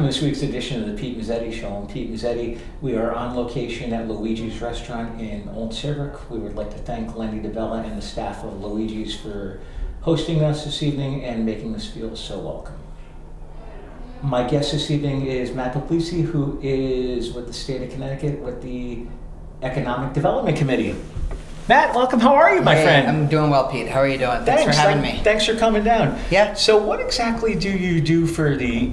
this week's edition of the Pete Mezzetti Show. I'm Pete Mezzetti. We are on location at Luigi's Restaurant in Old Saybrook. We would like to thank Lenny DeBella and the staff of Luigi's for hosting us this evening and making us feel so welcome. My guest this evening is Matt Pugliese, who is with the state of Connecticut with the Economic Development Committee. Matt, welcome. How are you, my friend? I'm doing well, Pete. How are you doing? Thanks for having me. Thanks for coming down. Yeah. So what exactly do you do for the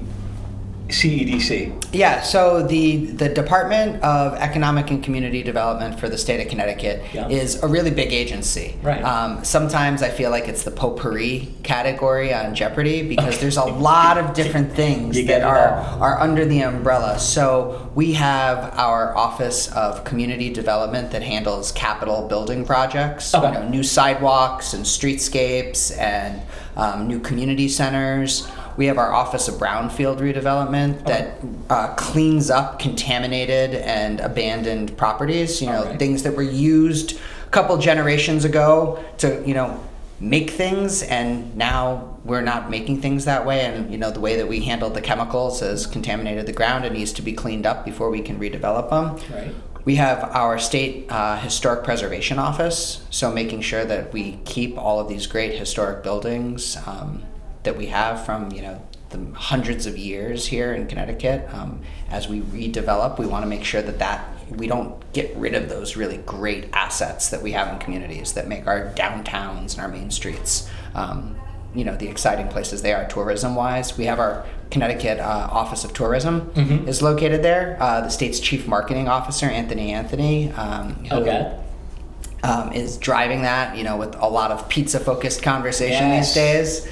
CEDC? Yeah, so the Department of Economic and Community Development for the state of Connecticut is a really big agency. Right. Sometimes I feel like it's the potpourri category on Jeopardy because there's a lot of different things that are under the umbrella. So we have our Office of Community Development that handles capital building projects, new sidewalks and streetscapes and new community centers. We have our Office of Brownfield Redevelopment that cleans up contaminated and abandoned properties, things that were used a couple generations ago to, make things, and now we're not making things that way. And, the way that we handled the chemicals has contaminated the ground and needs to be cleaned up before we can redevelop them. Right. We have our state historic preservation office, so making sure that we keep all of these great historic buildings that we have from the hundreds of years here in Connecticut. As we redevelop, we want to make sure that we don't get rid of those really great assets that we have in communities that make our downtowns and our main streets the exciting places they are tourism-wise. We have our Connecticut Office of Tourism is located there. The state's chief marketing officer, Anthony, is driving that, with a lot of pizza-focused conversation these days.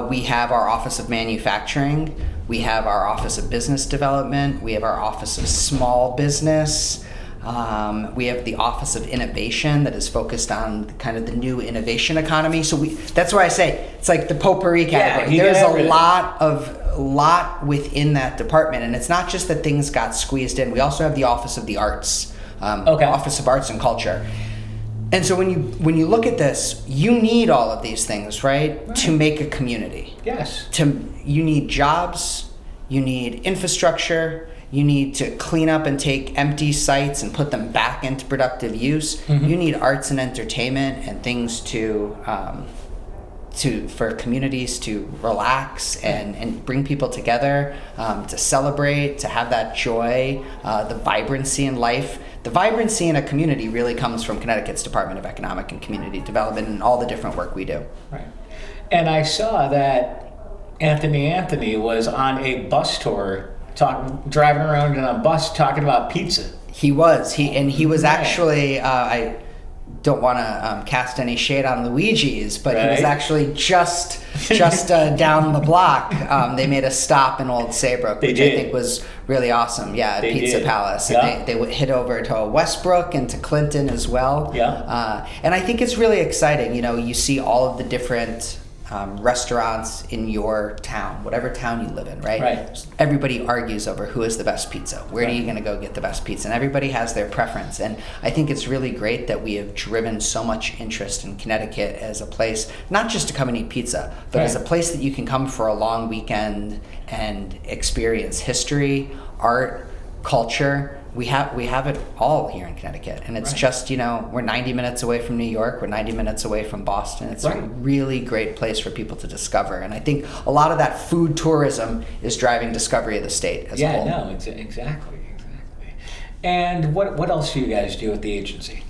We have our Office of Manufacturing. We have our Office of Business Development. We have our Office of Small Business. We have the Office of Innovation that is focused on kind of the new innovation economy. So that's why I say it's like the potpourri category. There's a lot within that department, and it's not just that things got squeezed in. We also have the Office of the Arts, Office of Arts and Culture. And so when you look at this, you need all of these things, right? To make a community. Yes. You need jobs, you need infrastructure, you need to clean up and take empty sites and put them back into productive use. You need arts and entertainment and things for communities to relax and bring people together, to celebrate, to have that joy, the vibrancy in life. The vibrancy in a community really comes from Connecticut's Department of Economic and Community Development and all the different work we do. Right. And I saw that Anthony was on a bus tour, driving around in a bus talking about pizza. He was. He was actually, I don't want to cast any shade on Luigi's, but he was actually just down the block. They made a stop in Old Saybrook, which I think was really awesome. Yeah, Pizza Palace. And they hit over to Westbrook and to Clinton as well. Yeah. And I think it's really exciting. You see all of the different restaurants in your town, whatever town you live in, right? Right. Everybody argues over who is the best pizza. Where are you going to go get the best pizza? And everybody has their preference. And I think it's really great that we have driven so much interest in Connecticut as a place, not just to come and eat pizza, but as a place that you can come for a long weekend and experience history, art, culture. We have it all here in Connecticut, and it's just, we're 90 minutes away from New York, we're 90 minutes away from Boston. It's a really great place for people to discover, and I think a lot of that food tourism is driving discovery of the state as a whole. Yeah, no, exactly. And what else do you guys do at the agency?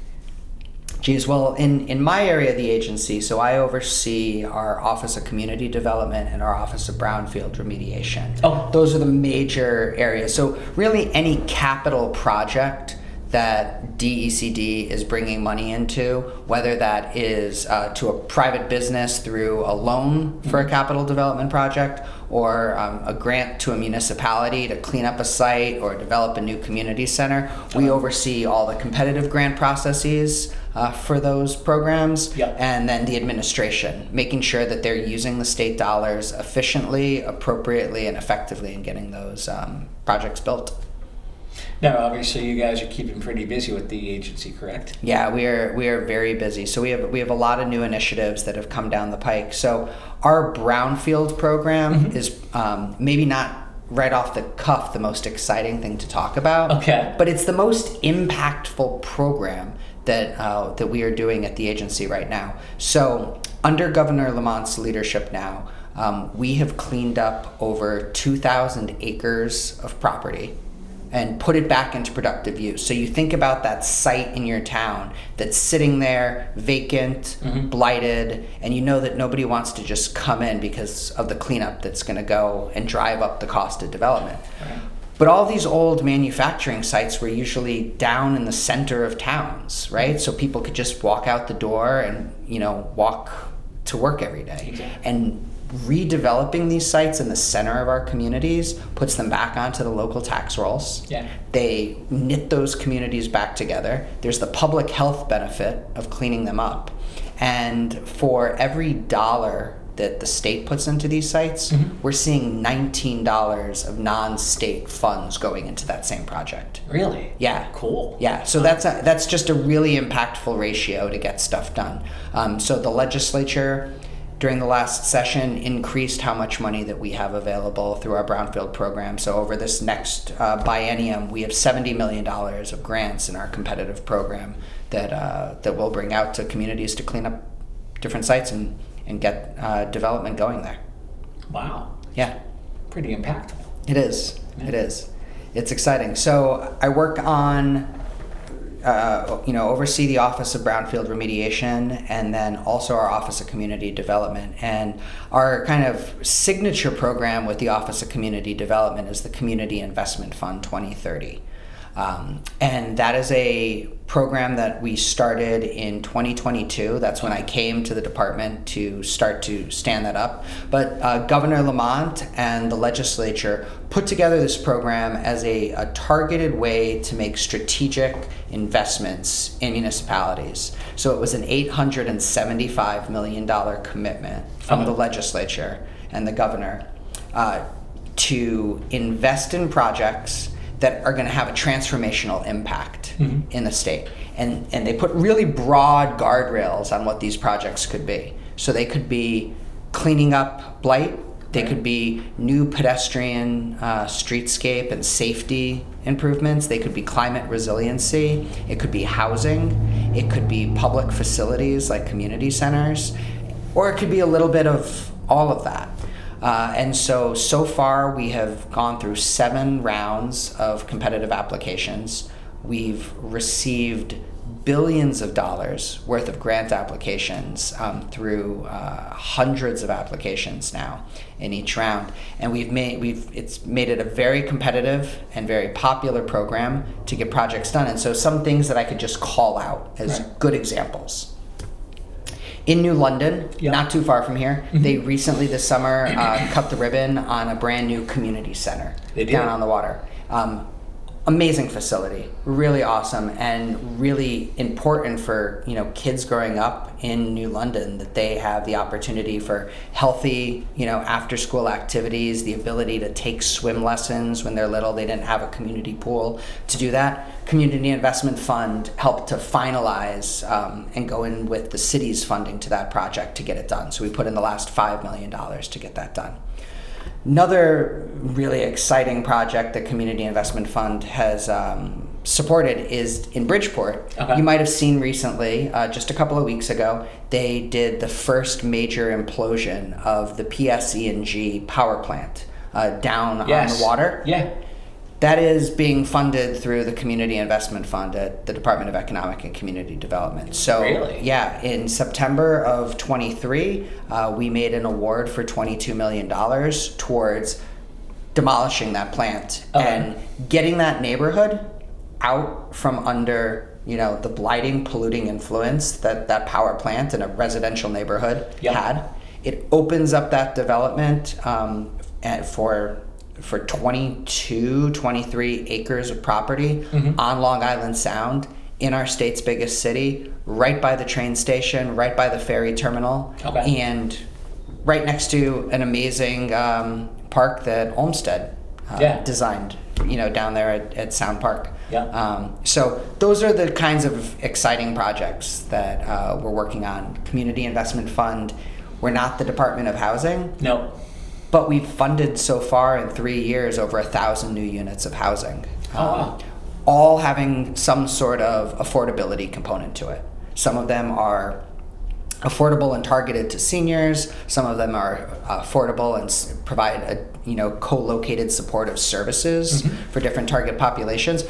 Geez, well, in my area of the agency, so I oversee our Office of Community Development and our Office of Brownfield Remediation. Those are the major areas. So really any capital project that DECD is bringing money into, whether that is to a private business through a loan for a capital development project, or a grant to a municipality to clean up a site or develop a new community center. We oversee all the competitive grant processes for those programs, and then the administration, making sure that they're using the state dollars efficiently, appropriately, and effectively in getting those projects built. Now, obviously, you guys are keeping pretty busy with the agency, correct? Yeah, we are very busy. So we have a lot of new initiatives that have come down the pike. So our Brownfield program is maybe not right off the cuff the most exciting thing to talk about. Okay. But it's the most impactful program that we are doing at the agency right now. So under Governor Lamont's leadership now, we have cleaned up over 2,000 acres of property and put it back into productive use. So you think about that site in your town that's sitting there vacant, blighted, and you know that nobody wants to just come in because of the cleanup that's going to go and drive up the cost of development. Right. But all these old manufacturing sites were usually down in the center of towns, right? So people could just walk out the door and, walk to work every day. Exactly. And redeveloping these sites in the center of our communities puts them back onto the local tax rolls. Yeah. They knit those communities back together. There's the public health benefit of cleaning them up. And for every dollar that the state puts into these sites, we're seeing $19 of non-state funds going into that same project. Really? Yeah. Cool. Yeah. So that's just a really impactful ratio to get stuff done. So the legislature during the last session increased how much money that we have available through our brownfield program. So over this next biennium, we have $70 million of grants in our competitive program that we'll bring out to communities to clean up different sites and get development going there. Wow. Yeah. Pretty impactful. It is. Yeah. It is. It's exciting. So I work on, oversee the Office of Brownfield Remediation and then also our Office of Community Development. And our kind of signature program with the Office of Community Development is the Community Investment Fund 2030. And that is a program that we started in 2022. That's when I came to the department to start to stand that up. But Governor Lamont and the legislature put together this program as a targeted way to make strategic investments in municipalities. So it was an $875 million commitment from the legislature and the governor to invest in projects that are going to have a transformational impact in the state. And they put really broad guardrails on what these projects could be. So they could be cleaning up blight, they could be new pedestrian streetscape and safety improvements, they could be climate resiliency, it could be housing, it could be public facilities like community centers, or it could be a little bit of all of that. And so far we have gone through 7 rounds of competitive applications. We've received billions of dollars worth of grant applications through hundreds of applications now in each round. And it's made it a very competitive and very popular program to get projects done. And so some things that I could just call out as good examples. In New London, not too far from here, they recently this summer cut the ribbon on a brand new community center down on the water. Amazing facility, really awesome, and really important for kids growing up in New London that they have the opportunity for healthy after school activities, the ability to take swim lessons when they're little. They didn't have a community pool to do that. Community Investment Fund helped to finalize and go in with the city's funding to that project to get it done. So we put in the last $5 million to get that done. Another really exciting project that Community Investment Fund has supported is in Bridgeport. Okay. You might have seen recently, just a couple of weeks ago, they did the first major implosion of the PSE&G power plant down on the water. Yeah. That is being funded through the Community Investment Fund at the Department of Economic and Community Development. So, really? Yeah, in September of 23, we made an award for $22 million towards demolishing that plant and getting that neighborhood out from under, the blighting, polluting influence that power plant in a residential neighborhood had. It opens up that development for 22, 23 acres of property on Long Island Sound in our state's biggest city, right by the train station, right by the ferry terminal, and right next to an amazing park that Olmsted designed, down there at Sound Park. Yeah. So those are the kinds of exciting projects that we're working on. Community Investment Fund, we're not the Department of Housing. No. but we've funded so far in 3 years over 1,000 new units of housing. Wow. All having some sort of affordability component to it. Some of them are affordable and targeted to seniors. Some of them are affordable and provide co-located supportive services for different target populations.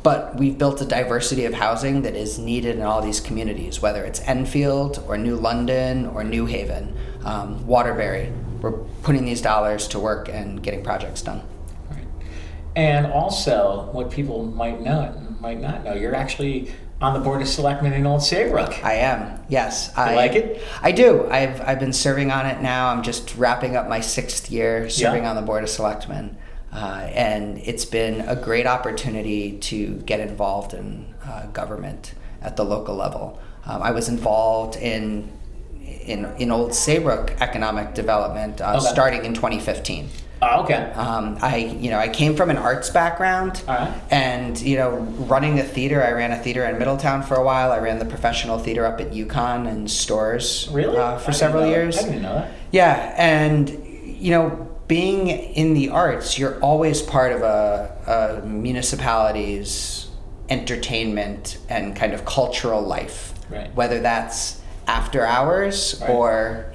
But we've built a diversity of housing that is needed in all these communities, whether it's Enfield or New London or New Haven, Waterbury. We're putting these dollars to work and getting projects done. Right. And also, what people might not know, you're actually on the Board of Selectmen in Old Saybrook. I am, yes. You like it? I do. I've been serving on it now. I'm just wrapping up my 6th year serving on the Board of Selectmen. And it's been a great opportunity to get involved in government at the local level. I was involved in Old Saybrook economic development starting in 2015. Oh, okay. I came from an arts background, and running a theater. I ran a theater in Middletown for a while. I ran the professional theater up at UConn and Stores for several years. I didn't know that. Yeah, and being in the arts, you're always part of a municipality's entertainment and kind of cultural life, whether that's after hours or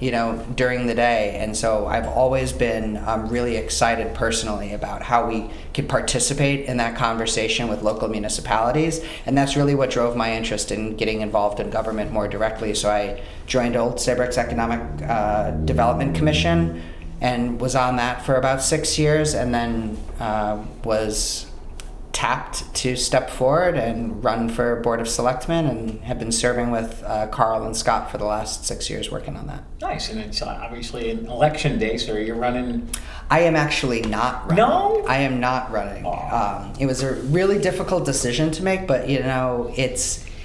during the day. And so I've always been really excited personally about how we could participate in that conversation with local municipalities, and that's really what drove my interest in getting involved in government more directly. So I joined Old Saybrook's Economic Development Commission and was on that for about 6 years, and then was tapped to step forward and run for Board of Selectmen, and have been serving with Carl and Scott for the last 6 years working on that. Nice. And it's obviously an election day, so you're running. I am actually not running. No? I am not running. It was a really difficult decision to make, but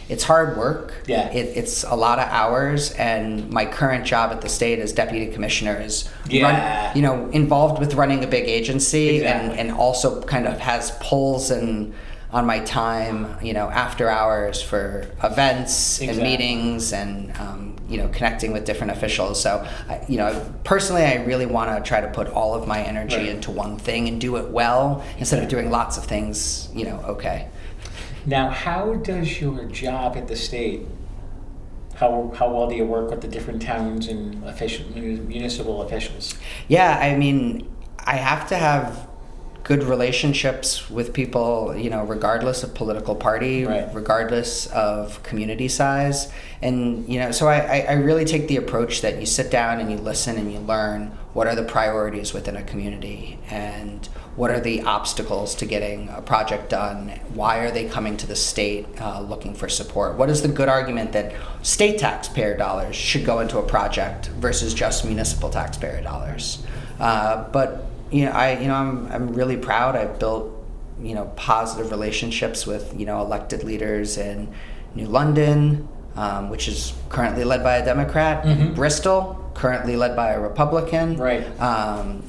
it's hard work. Yeah. It's a lot of hours, and my current job at the state as deputy commissioner is involved with running a big agency, and also kind of has pulls and on my time, after hours for events and meetings and connecting with different officials. So, personally, I really want to try to put all of my energy into one thing and do it well instead of doing lots of things, okay. Now, how does your job at the state, how well do you work with the different towns and municipal officials? Yeah, I have to have good relationships with people, regardless of political party, regardless of community size. And, so I really take the approach that you sit down and you listen and you learn what are the priorities within a community, and what are the obstacles to getting a project done? Why are they coming to the state looking for support? What is the good argument that state taxpayer dollars should go into a project versus just municipal taxpayer dollars? But I'm really proud. I've built positive relationships with elected leaders in New London, which is currently led by a Democrat. Mm-hmm. Bristol, currently led by a Republican. Right.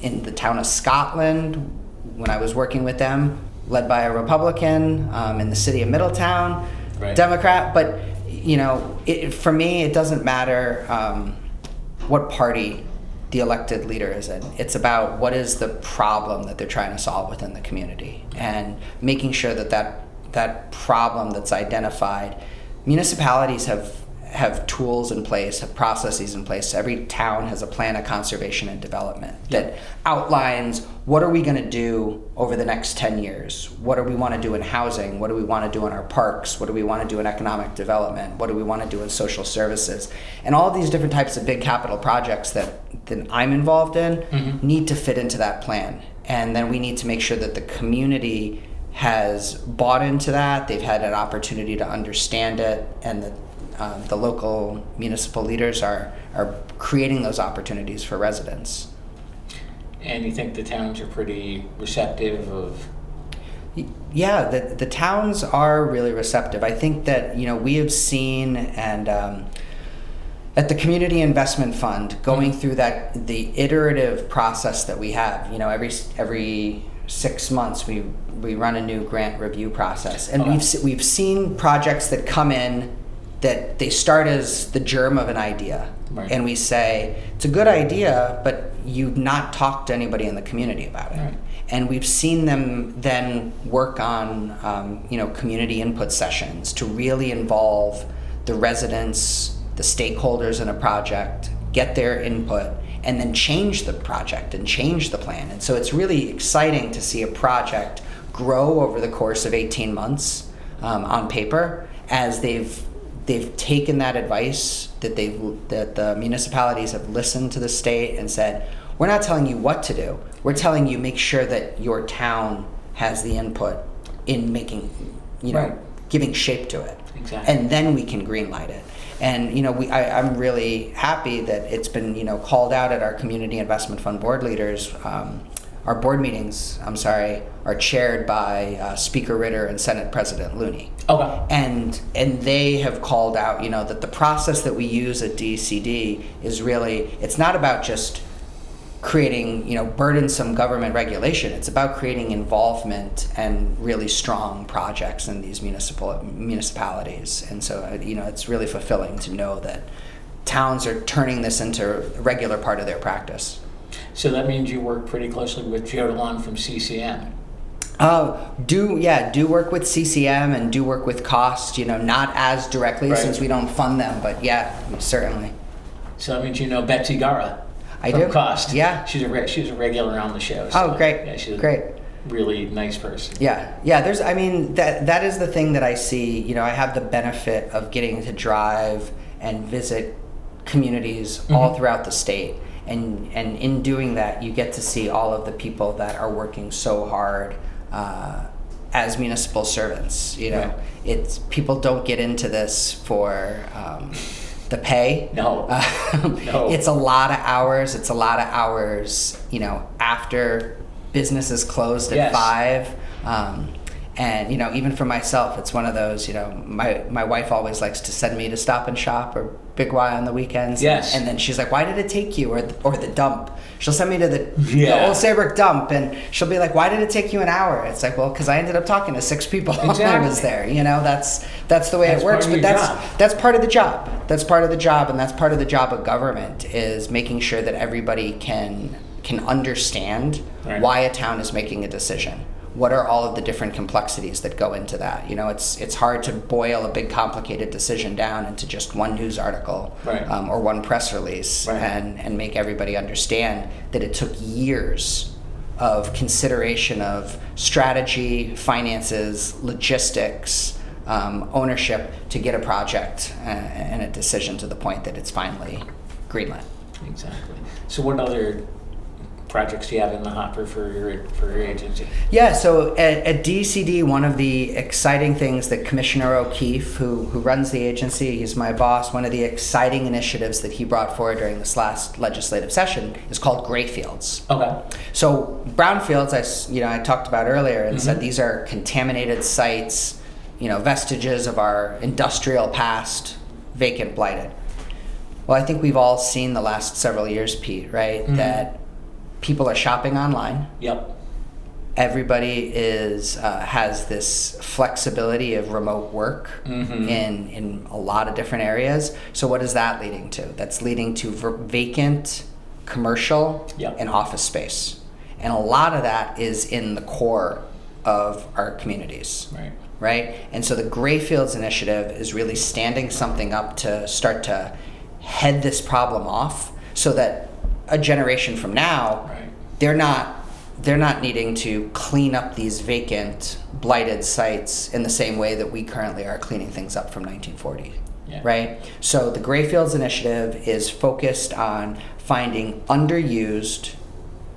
In the town of Scotland, when I was working with them, led by a Republican. In the city of Middletown, Democrat. But for me, it doesn't matter what party the elected leader is in. It's about what is the problem that they're trying to solve within the community, and making sure that problem that's identified. Municipalities have tools in place, have processes in place. Every town has a plan of conservation and development that outlines what are we going to do over the next 10 years? What do we want to do in housing? What do we want to do in our parks? What do we want to do in economic development? What do we want to do in social services? And all of these different types of big capital projects that I'm involved in need to fit into that plan. And then we need to make sure that the community has bought into that, they've had an opportunity to understand it, and that the local municipal leaders are creating those opportunities for residents. And you think the towns are pretty receptive of? Yeah, the towns are really receptive. I think that we have seen, and at the Community Investment Fund, going through the iterative process that we have. Every 6 months we run a new grant review process, and we've seen projects that come in that they start as the germ of an idea, and we say it's a good idea, but you've not talked to anybody in the community about it. Right. And we've seen them then work on, community input sessions to really involve the residents, the stakeholders in a project, get their input, and then change the project and change the plan. And so it's really exciting to see a project grow over the course of 18 months on paper as they've taken that advice that the municipalities have listened to the state and said, we're not telling you what to do. We're telling you make sure that your town has the input in making, Right. giving shape to it. Exactly. And then we can greenlight it. And I'm really happy that it's been called out at our community investment fund board leaders. Our board meetings, are chaired by Speaker Ritter and Senate President Looney. Okay. And they have called out, that the process that we use at DCD is really, it's not about just creating, burdensome government regulation. It's about creating involvement and really strong projects in these municipalities. And so, it's really fulfilling to know that towns are turning this into a regular part of their practice. So that means you work pretty closely with Joe DeLon from CCM. Do work with CCM and do work with COST, not as directly Right. since we don't fund them, but yeah, certainly. So that means you know Betsy Gara. I from do. COST. Yeah. She's a regular on the show. Oh, great. Yeah, she's Great. a really nice person. Yeah. That is the thing that I see. I have the benefit of getting to drive and visit communities all throughout the state. And in doing that, you get to see all of the people that are working so hard as municipal servants. Right. It's people don't get into this for the pay. No. No. It's a lot of hours. It's a lot of hours, after business is closed at Yes. 5. And even for myself, it's one of those. My wife always likes to send me to Stop and Shop or Big Y on the weekends. Yes. And then she's like, "Why did it take you?" Or the dump. She'll send me to the Old Saybrook dump, and she'll be like, "Why did it take you an hour?" It's like, well, because I ended up talking to 6 people while I was there. That's the way That's it works. part of But your that's job. that's part of the job. That's part of the job, and that's part of the job of government is making sure that everybody can understand Right. why a town is making a decision. What are all of the different complexities that go into that? It's hard to boil a big complicated decision down into just one news article Right. or one press release Right. and make everybody understand that it took years of consideration of strategy, finances, logistics, ownership to get a project and a decision to the point that it's finally greenlit. Exactly. So what other projects do you have in the hopper for your agency? Yeah, so at DCD, one of the exciting things that Commissioner O'Keefe, who runs the agency, he's my boss, one of the exciting initiatives that he brought forward during this last legislative session is called gray fields. Okay. So brownfields, I talked about earlier and said these are contaminated sites, vestiges of our industrial past, vacant, blighted. Well, I think we've all seen the last several years, Pete, right? That people are shopping online. Yep. Everybody has this flexibility of remote work in a lot of different areas. So what is that leading to? That's leading to vacant commercial Yep. and office space. And a lot of that is in the core of our communities. Right? And so the Grayfields Initiative is really standing something up to start to head this problem off so that a generation from now, Right. they're not needing to clean up these vacant, blighted sites in the same way that we currently are cleaning things up from 1940. Yeah. Right? So the Grayfields Initiative is focused on finding underused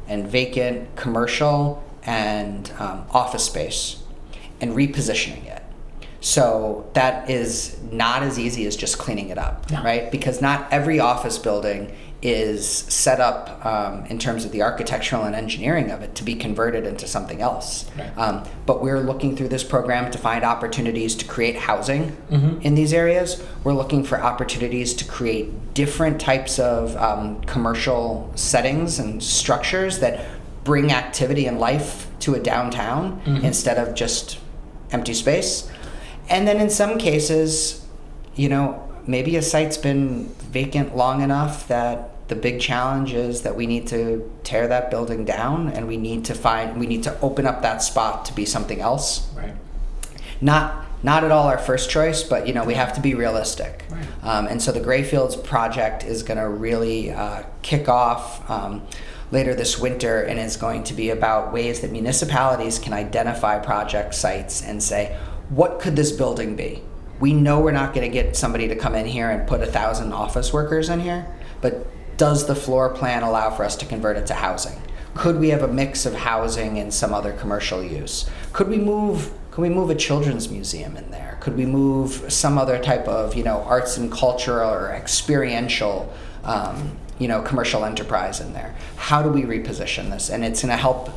and vacant commercial and office space and repositioning it. So that is not as easy as just cleaning it up, No. right? Because not every office building is set up in terms of the architectural and engineering of it to be converted into something else. Right. But we're looking through this program to find opportunities to create housing in these areas. We're looking for opportunities to create different types of commercial settings and structures that bring activity and life to a downtown instead of just empty space. And then in some cases, maybe a site's been vacant long enough that the big challenge is that we need to tear that building down, and we need to open up that spot to be something else. Right. Not at all our first choice, but we have to be realistic. Right. And so the Grayfields project is going to really kick off later this winter, and is going to be about ways that municipalities can identify project sites and say, what could this building be? We know we're not going to get somebody to come in here and put 1,000 office workers in here, but does the floor plan allow for us to convert it to housing? Could we have a mix of housing and some other commercial use? Could we move a children's museum in there? Could we move some other type of, arts and cultural or experiential, commercial enterprise in there? How do we reposition this? And it's going to help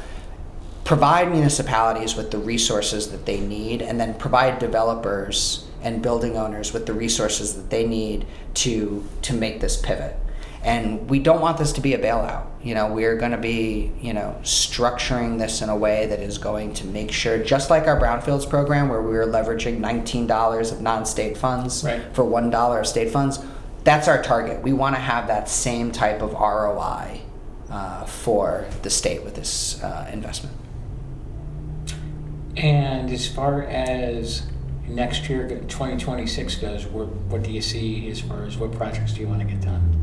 provide municipalities with the resources that they need, and then provide developers and building owners with the resources that they need to make this pivot. And we don't want this to be a bailout. We're going to be, structuring this in a way that is going to make sure, just like our Brownfields program, where we were leveraging $19 of non-state funds for $1 of state funds, that's our target. We want to have that same type of ROI for the state with this investment. And as far as next year, 2026 goes, what do you see as far as what projects do you want to get done?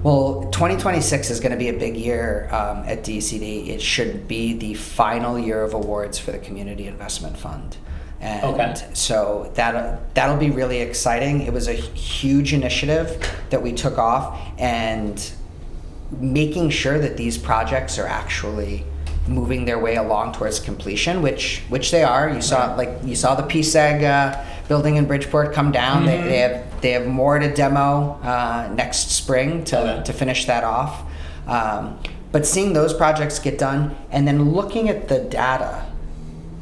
Well, 2026 is going to be a big year at DCD. It should be the final year of awards for the Community Investment Fund. And so that'll be really exciting. It was a huge initiative that we took off, and making sure that these projects are actually moving their way along towards completion, which they are. You saw the PSEG building in Bridgeport come down. They have more to demo next spring to finish that off. But seeing those projects get done, and then looking at the data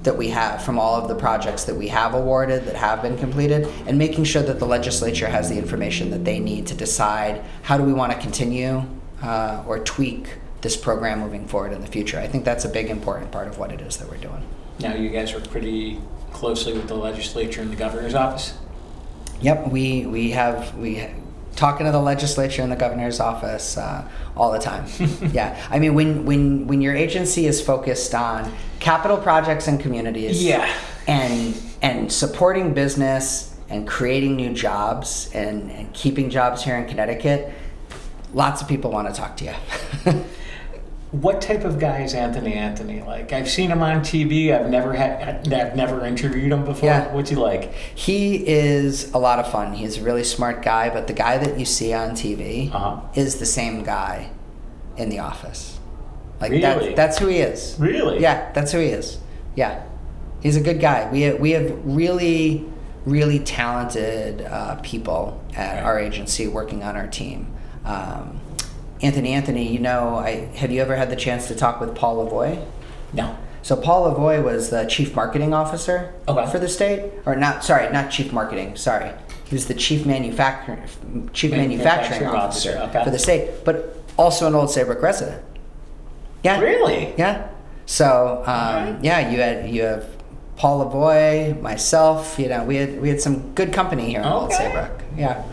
that we have from all of the projects that we have awarded, that have been completed, and making sure that the legislature has the information that they need to decide how do we want to continue or tweak this program moving forward in the future. I think that's a big important part of what it is that we're doing. Now, you guys are pretty closely with the legislature and the governor's office? Yep, we have talking to the legislature and the governor's office all the time. Yeah, I mean, when your agency is focused on capital projects and communities, and supporting business and creating new jobs and keeping jobs here in Connecticut, lots of people want to talk to you. What type of guy is Anthony? Like, I've seen him on TV. I've never interviewed him before. Yeah. What's he like? He is a lot of fun. He's a really smart guy, but the guy that you see on TV is the same guy in the office. Like, really? That's who he is. Really? Yeah, that's who he is. Yeah, he's a good guy. We have really, really talented people at our agency working on our team. Anthony, have you ever had the chance to talk with Paul Lavoie? No. So Paul Lavoie was the chief marketing officer for the state, not chief marketing. Sorry, he was the chief manufacturing officer for the state, but also an Old Saybrook resident. Yeah. Really? Yeah. So you have Paul Lavoie, myself. We had some good company here in Old Saybrook. Yeah.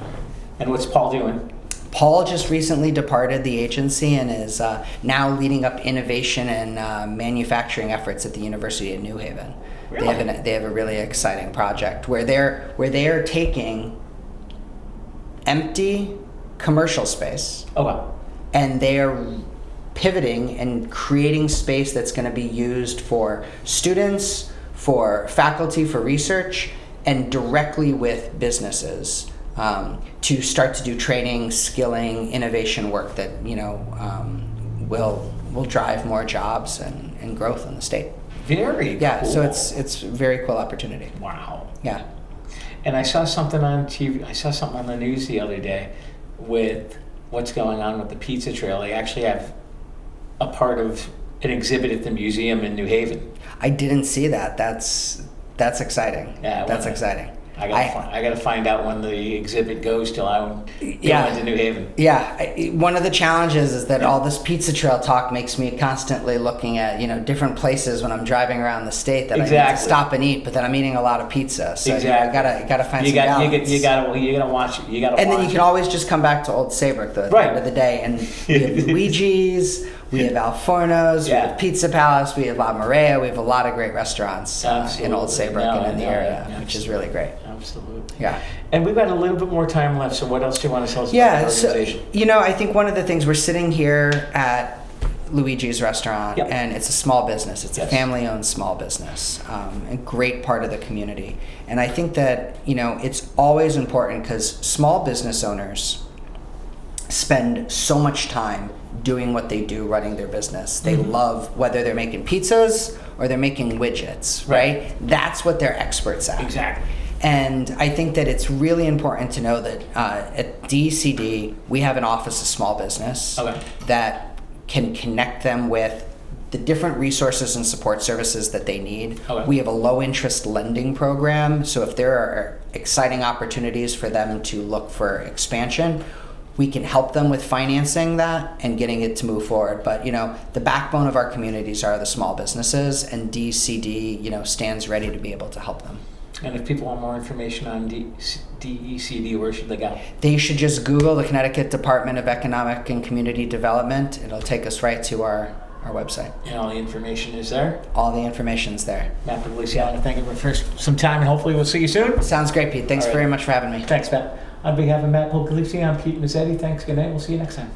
And what's Paul doing? Paul just recently departed the agency and is now leading up innovation and manufacturing efforts at the University of New Haven. Really? They have a really exciting project where they are taking empty commercial space and they are pivoting and creating space that's going to be used for students, for faculty, for research, and directly with businesses. To start to do training, skilling, innovation work that will drive more jobs and growth in the state. Very cool. So it's a very cool opportunity. Wow. Yeah. And I saw something on TV. I saw something on the news the other day with what's going on with the pizza trail. They actually have a part of an exhibit at the museum in New Haven. I didn't see that. That's exciting. Yeah. That's exciting. I gotta find out when the exhibit goes till I go into New Haven. Yeah, one of the challenges is that all this pizza trail talk makes me constantly looking at different places when I'm driving around the state that I need to stop and eat, but then I'm eating a lot of pizza. So I gotta find some balance. You gotta watch it. And then you can always just come back to Old Saybrook though, at the end of the day, and we have Luigi's. We have Al Forno's, we have Pizza Palace, we have La Maria, we have a lot of great restaurants in Old Saybrook and in the area, which is really great. Absolutely. Yeah. And we've got a little bit more time left, so what else do you want to tell us about the organization? So, I think one of the things, we're sitting here at Luigi's restaurant, and it's a small business. It's a family-owned small business, a great part of the community. And I think that, it's always important because small business owners spend so much time doing what they do, running their business. They love whether they're making pizzas or they're making widgets, right? That's what they're experts at. Exactly. And I think that it's really important to know that at DCD, we have an Office of Small Business that can connect them with the different resources and support services that they need. We have a low interest lending program, so if there are exciting opportunities for them to look for expansion, we can help them with financing that and getting it to move forward. But the backbone of our communities are the small businesses, and DCD stands ready to be able to help them. And if people want more information on DECD, where should they go? They should just Google the Connecticut Department of Economic and Community Development. It'll take us right to our website. And all the information is there? All the information's there. Matt Pugliese, I want to thank you for some time, and hopefully we'll see you soon. Sounds great, Pete. Thanks very much for having me. Thanks, Matt. On behalf of Matt Pugliese, I'm Pete Mezzetti. Thanks, good night. We'll see you next time.